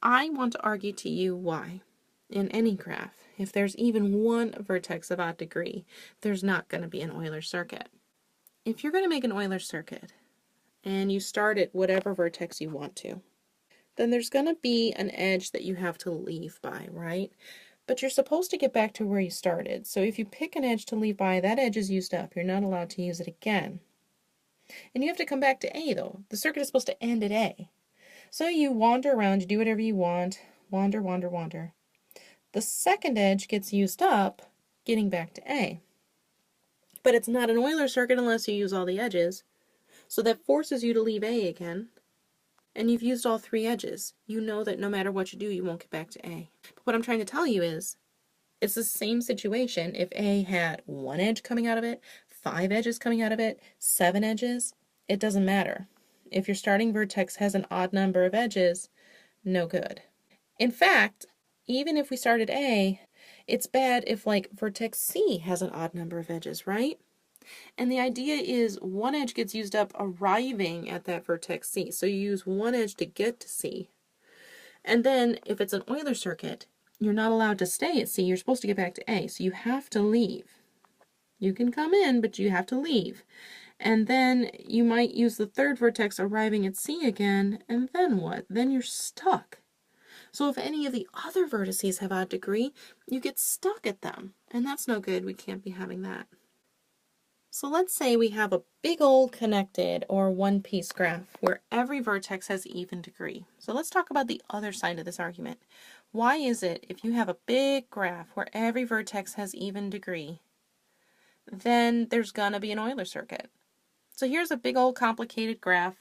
I want to argue to you why, in any graph, if there's even one vertex of odd degree, there's not going to be an Euler circuit. If you're going to make an Euler circuit, and you start at whatever vertex you want to, then there's going to be an edge that you have to leave by, right? But you're supposed to get back to where you started. So if you pick an edge to leave by, that edge is used up. You're not allowed to use it again. And you have to come back to A, though. The circuit is supposed to end at A. So you wander around, you do whatever you want, wander, wander, wander. The second edge gets used up getting back to A. But it's not an Euler circuit unless you use all the edges. So that forces you to leave A again. And you've used all three edges. You know that no matter what you do, you won't get back to A. But what I'm trying to tell you is, it's the same situation if A had one edge coming out of it, 5 edges coming out of it, 7 edges. It doesn't matter. If your starting vertex has an odd number of edges, no good. In fact, even if we start at A, it's bad if like vertex C has an odd number of edges, right? And the idea is one edge gets used up arriving at that vertex C. So you use one edge to get to C. And then if it's an Euler circuit, you're not allowed to stay at C. You're supposed to get back to A. So you have to leave. You can come in, but you have to leave. And then you might use the third vertex arriving at C again, and then what? Then you're stuck. So if any of the other vertices have odd degree, you get stuck at them. And that's no good. We can't be having that. So let's say we have a big old connected or one-piece graph where every vertex has even degree. So let's talk about the other side of this argument. Why is it if you have a big graph where every vertex has even degree, then there's going to be an Euler circuit? So here's a big old complicated graph.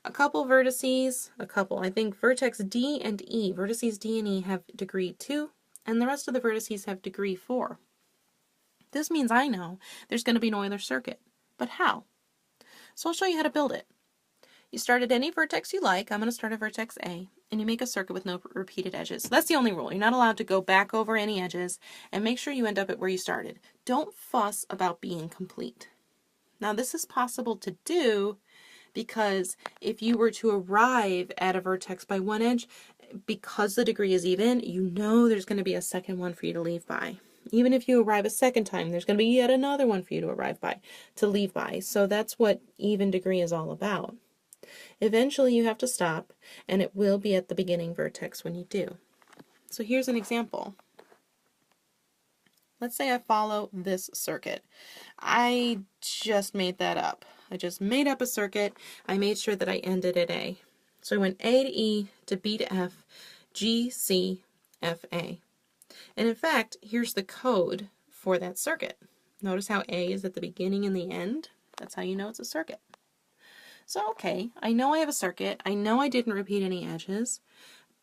A couple vertices, I think vertex D and E, vertices D and E have degree 2, and the rest of the vertices have degree 4. This means I know there's going to be an Euler circuit. But how? So I'll show you how to build it. You start at any vertex you like. I'm going to start at vertex A, and you make a circuit with no repeated edges. So that's the only rule. You're not allowed to go back over any edges, and make sure you end up at where you started. Don't fuss about being complete. Now this is possible to do because if you were to arrive at a vertex by one edge, because the degree is even, you know there's going to be a second one for you to leave by. Even if you arrive a second time, there's going to be yet another one for you to arrive by, to leave by. So that's what even degree is all about. Eventually you have to stop, and it will be at the beginning vertex when you do. So here's an example. Let's say I follow this circuit. I just made that up. I just made up a circuit. I made sure that I ended at A. So I went A to E to B to F, G, C, F, A. And in fact, here's the code for that circuit. Notice how A is at the beginning and the end? That's how you know it's a circuit. So okay, I know I have a circuit. I know I didn't repeat any edges.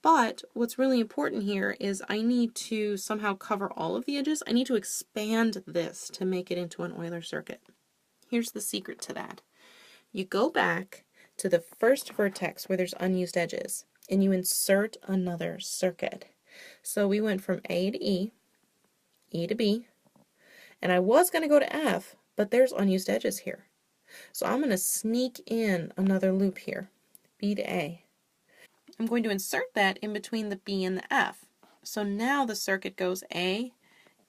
But what's really important here is I need to somehow cover all of the edges. I need to expand this to make it into an Euler circuit. Here's the secret to that. You go back to the first vertex where there's unused edges, and you insert another circuit. So we went from A to E, E to B, and I was going to go to F, but there's unused edges here. So I'm going to sneak in another loop here, B to A. I'm going to insert that in between the B and the F. So now the circuit goes A,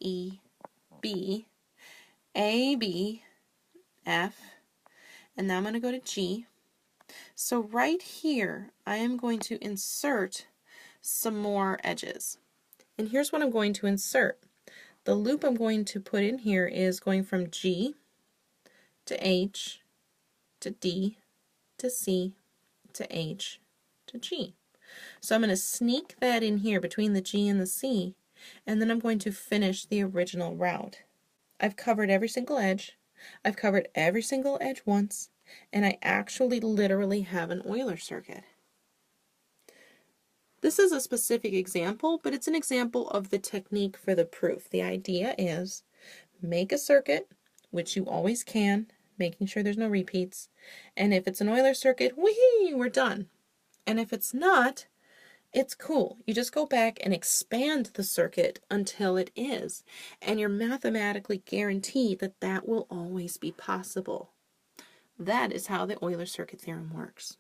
E, B, A, B, F, and now I'm going to go to G. So right here, I am going to insert some more edges. And here's what I'm going to insert. The loop I'm going to put in here is going from G to H to D to C to H to G. So I'm going to sneak that in here between the G and the C, and then I'm going to finish the original route. I've covered every single edge. I've covered every single edge once, and I actually literally have an Euler circuit. This is a specific example, but it's an example of the technique for the proof. The idea is make a circuit, which you always can, making sure there's no repeats, and if it's an Euler circuit, whee, we're done. And if it's not, it's cool. You just go back and expand the circuit until it is, and you're mathematically guaranteed that that will always be possible. That is how the Euler circuit theorem works.